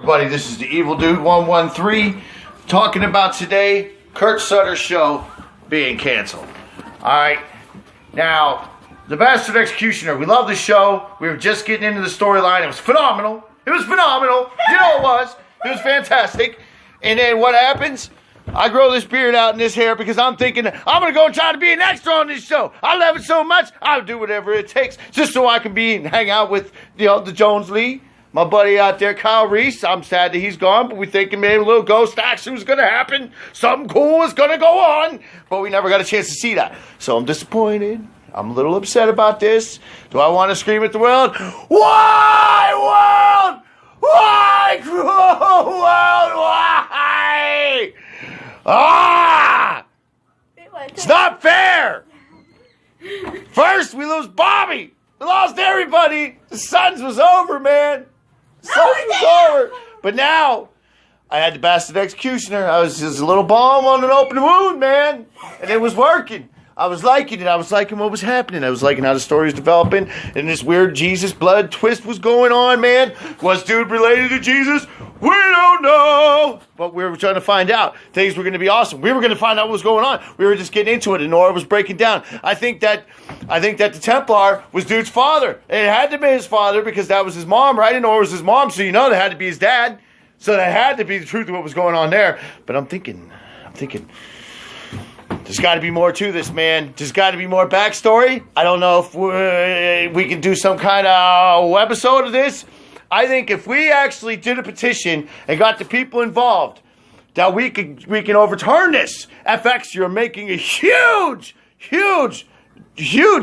Everybody, this is the Evil Dude 113 talking about today Kurt Sutter's show being canceled. Alright, now The Bastard Executioner, we love the show. We were just getting into the storyline. It was phenomenal. You know it was. It was fantastic. And then what happens? I grow this beard out and this hair because I'm thinking I'm going to go and try to be an extra on this show. I love it so much, I'll do whatever it takes just so I can be and hang out with, the Jones Lee. My buddy out there, Kyle Reese. I'm sad that he's gone, but we're thinking maybe a little ghost action was going to happen. Something cool was going to go on, but we never got a chance to see that. So I'm disappointed. I'm a little upset about this. Do I want to scream at the world? Why, world? Why, cruel world? Why? Ah! It's not fair. First, we lose Bobby. We lost everybody. The Suns was over, man. The Suns was over. But now, I had the Bastard Executioner. I was just a little balm on an open wound, man. And it was working. I was liking it. I was liking what was happening. I was liking how the story was developing. And this weird Jesus blood twist was going on, man. Was dude related to Jesus? We don't know. But we were trying to find out. Things were going to be awesome. We were going to find out what was going on. We were just getting into it, and Nora was breaking down. I think that the Templar was dude's father. It had to be his father because that was his mom, right? And Nora was his mom, so that had to be his dad. So that had to be the truth of what was going on there. But I'm thinking, there's got to be more to this, man. There's got to be more backstory. I don't know if we can do some kind of episode of this. I think if we actually did a petition and got the people involved, that we can overturn this. FX, you're making a huge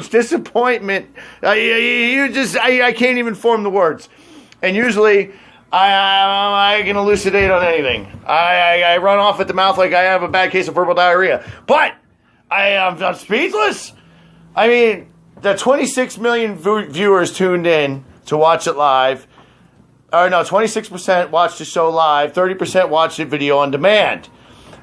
disappointment. I can't even form the words. And usually, I can elucidate on anything. I run off at the mouth like I have a bad case of verbal diarrhea. But I'm speechless. I mean, the 26 million viewers tuned in to watch it live. Or no, 26% watched the show live, 30% watched it video on demand.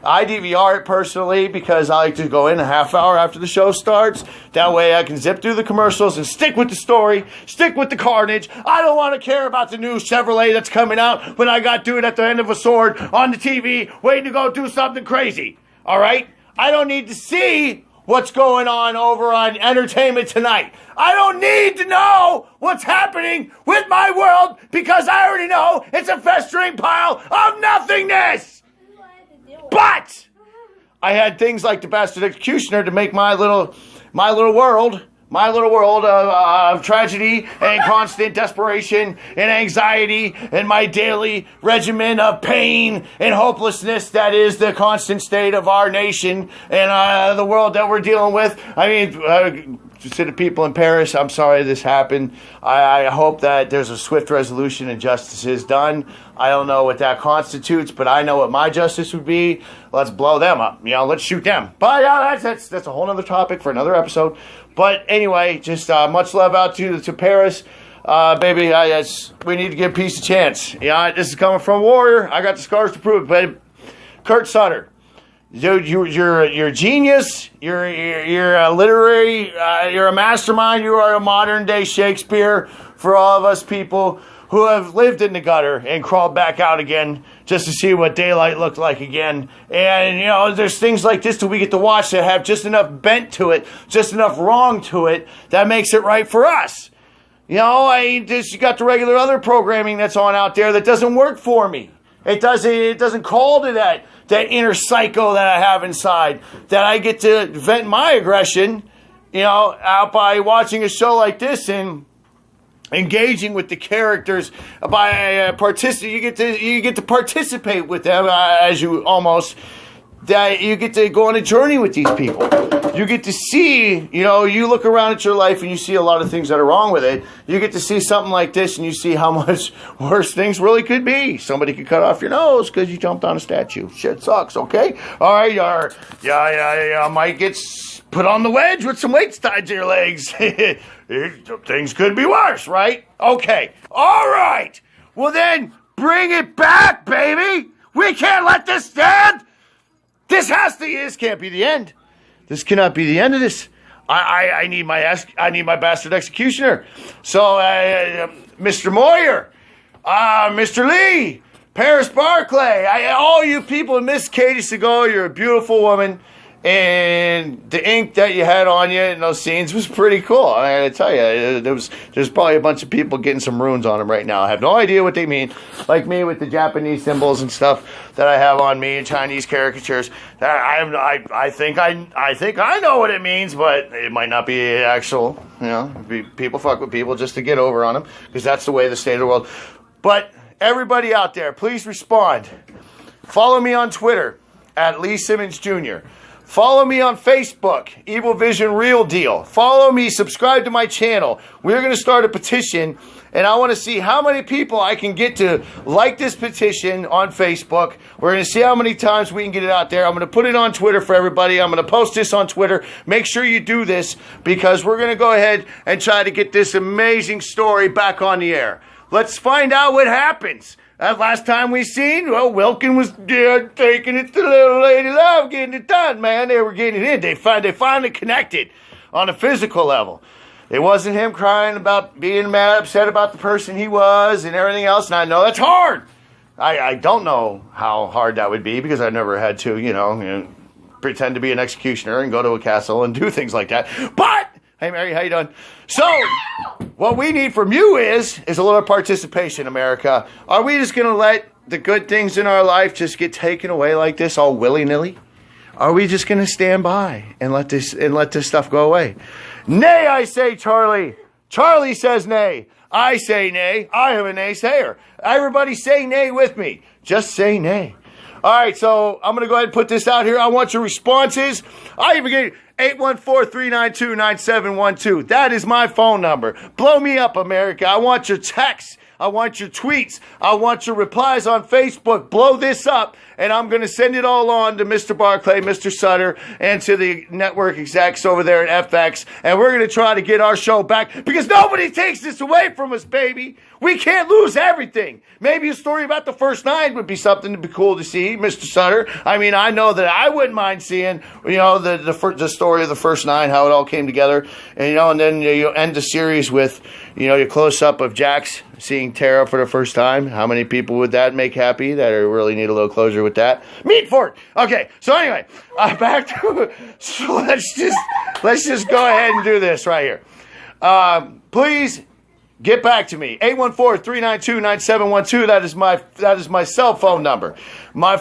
I DVR it personally because I like to go in a half hour after the show starts. That way I can zip through the commercials and stick with the story, stick with the carnage. I don't want to care about the new Chevrolet that's coming out when I got dude at the end of a sword on the TV waiting to go do something crazy. All right? I don't need to see what's going on over on Entertainment Tonight. I don't need to know what's happening with my world because I already know it's a festering pile of nothingness. But I had things like the Bastard Executioner to make my little world of tragedy and constant desperation and anxiety and my daily regimen of pain and hopelessness that is the constant state of our nation and the world that we're dealing with. I mean, to the people in Paris, I'm sorry this happened. I hope that there's a swift resolution and justice is done. I don't know what that constitutes, but I know what my justice would be. Let's blow them up. Let's shoot them. But that's a whole other topic for another episode. But anyway, just much love out to Paris. Baby, we need to give peace a chance. This is coming from a warrior. I got the scars to prove it. But Kurt Sutter. Dude, you're a genius. You're a literary. You're a mastermind. You are a modern day Shakespeare for all of us people who have lived in the gutter and crawled back out again just to see what daylight looked like again. And there's things like this that we get to watch that have just enough bent to it, just enough wrong to it that makes it right for us. You got the regular other programming that's on out there that doesn't work for me. It doesn't call to that inner psycho that I have inside, that I get to vent my aggression, out by watching a show like this and engaging with the characters by you get to participate with them as you almost that you get to go on a journey with these people. You get to see, you look around at your life and you see a lot of things that are wrong with it. You get to see something like this and you see how much worse things really could be. Somebody could cut off your nose because you jumped on a statue. Shit sucks, okay? All right, might get put on the wedge with some weights tied to your legs. Things could be worse, right? Okay, all right. Well then, bring it back, baby. We can't let this stand. This can't be the end. This cannot be the end of this. I need my Bastard Executioner. So, Mr. Moyer, Mr. Lee, Paris Barclay, all you people, Miss Katie Segal, you're a beautiful woman. And the ink that you had on you in those scenes was pretty cool. I gotta tell you, there's probably a bunch of people getting some runes on them right now. I have no idea what they mean. Like me with the Japanese symbols and stuff that I have on me and Chinese caricatures. I think I know what it means, but it might not be actual. You know, people fuck with people just to get over on them because that's the way the state of the world. But everybody out there, please respond. Follow me on Twitter at Lee Simmons Jr. Follow me on Facebook, Evilvision Real Deal. Follow me, subscribe to my channel. We're going to start a petition, and I want to see how many people I can get to like this petition on Facebook. We're going to see how many times we can get it out there. I'm going to put it on Twitter for everybody. I'm going to post this on Twitter. Make sure you do this because we're going to go ahead and try to get this amazing story back on the air. Let's find out what happens. Last time we seen, well, Wilkin was taking it to Little Lady Love, getting it done, man. They were getting it in. They finally connected on a physical level. It wasn't him crying about being mad, upset about the person he was and everything else. And I know that's hard. I don't know how hard that would be because I never had to, you know, pretend to be an executioner and go to a castle and do things like that. But, hey, Mary, how you doing? So, what we need from you is a little participation, America. Are we just going to let the good things in our life just get taken away like this all willy-nilly? Are we just going to stand by and let this stuff go away? Nay, I say, Charlie. Charlie says nay. I say nay. I am a naysayer. Everybody say nay with me. Just say nay. All right, so I'm going to go ahead and put this out here. I want your responses. I even get 814-392-9712. That is my phone number. Blow me up, America. I want your texts. I want your tweets. I want your replies on Facebook. Blow this up, and I'm going to send it all on to Mr. Barclay, Mr. Sutter, and to the network execs over there at FX, and we're going to try to get our show back because nobody takes this away from us, baby. We can't lose everything. Maybe a story about the first nine would be something to be cool to see, Mr. Sutter. I mean, I know that I wouldn't mind seeing, you know, the story of the first nine, how it all came together, and you know, and then you end the series with, you know, your close up of Jax seeing Tara for the first time. How many people would that make happy that really need a little closure with that? Meat for it. Okay, so anyway, back to so let's just go ahead and do this right here. Please. Get back to me. 814-392-9712. That is my cell phone number. My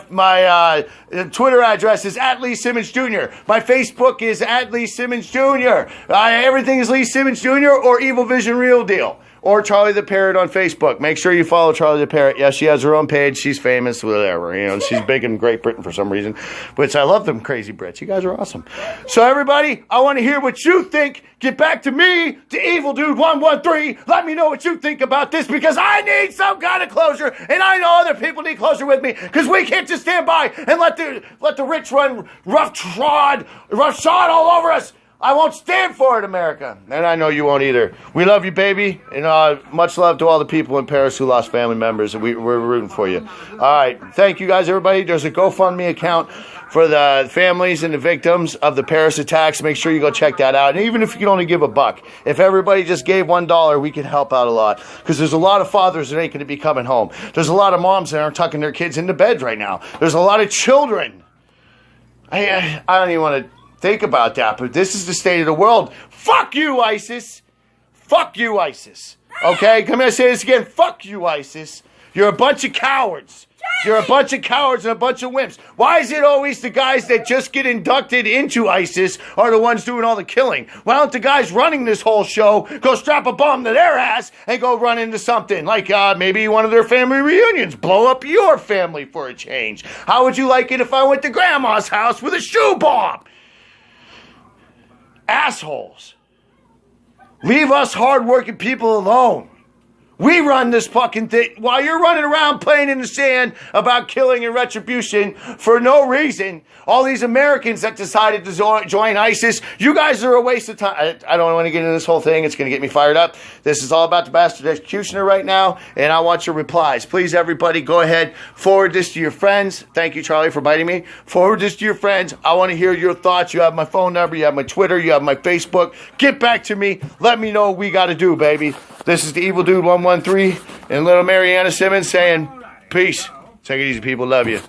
Twitter address is at Lee Simmons Jr. My Facebook is at Lee Simmons Jr. Everything is Lee Simmons Jr. or Evilvision Real Deal. Or Charlie the Parrot on Facebook. Make sure you follow Charlie the Parrot. Yes, she has her own page. She's famous, whatever. You know, she's big in Great Britain for some reason. Which I love them crazy Brits. You guys are awesome. So everybody, I want to hear what you think. Get back to me, to Evil Dude 113. Let me know what you think about this because I need some kind of closure, and I know other people need closure with me because we can't just stand by and let the rich run roughshod all over us. I won't stand for it, America. And I know you won't either. We love you, baby. And much love to all the people in Paris who lost family members. And we're rooting for you. All right. Thank you, guys, everybody. There's a GoFundMe account for the families and the victims of the Paris attacks. Make sure you go check that out. And even if you can only give $1, if everybody just gave $1, we could help out a lot. Because there's a lot of fathers that ain't going to be coming home. There's a lot of moms that aren't tucking their kids into bed right now. There's a lot of children. I don't even want to think about that, but this is the state of the world. Fuck you, ISIS. Fuck you, ISIS. Okay? Come here, say this again. Fuck you, ISIS. You're a bunch of cowards. You're a bunch of cowards and a bunch of wimps. Why is it always the guys that just get inducted into ISIS are the ones doing all the killing? Why don't the guys running this whole show go strap a bomb to their ass and go run into something? Like maybe one of their family reunions. Blow up your family for a change. How would you like it if I went to Grandma's house with a shoe bomb? Assholes. Leave us hard-working people alone. We run this fucking thing while you're running around playing in the sand about killing and retribution for no reason. All these Americans that decided to join ISIS, you guys are a waste of time. I don't want to get into this whole thing. It's going to get me fired up. This is all about the bastard executioner right now, and I want your replies. Please, everybody, go ahead, forward this to your friends. Thank you, Charlie, for biting me. Forward this to your friends. I want to hear your thoughts. You have my phone number. You have my Twitter. You have my Facebook. Get back to me. Let me know what we got to do, baby. This is the Evil Dude 113 and little Mariana Simmons saying peace. Take it easy, people. Love you.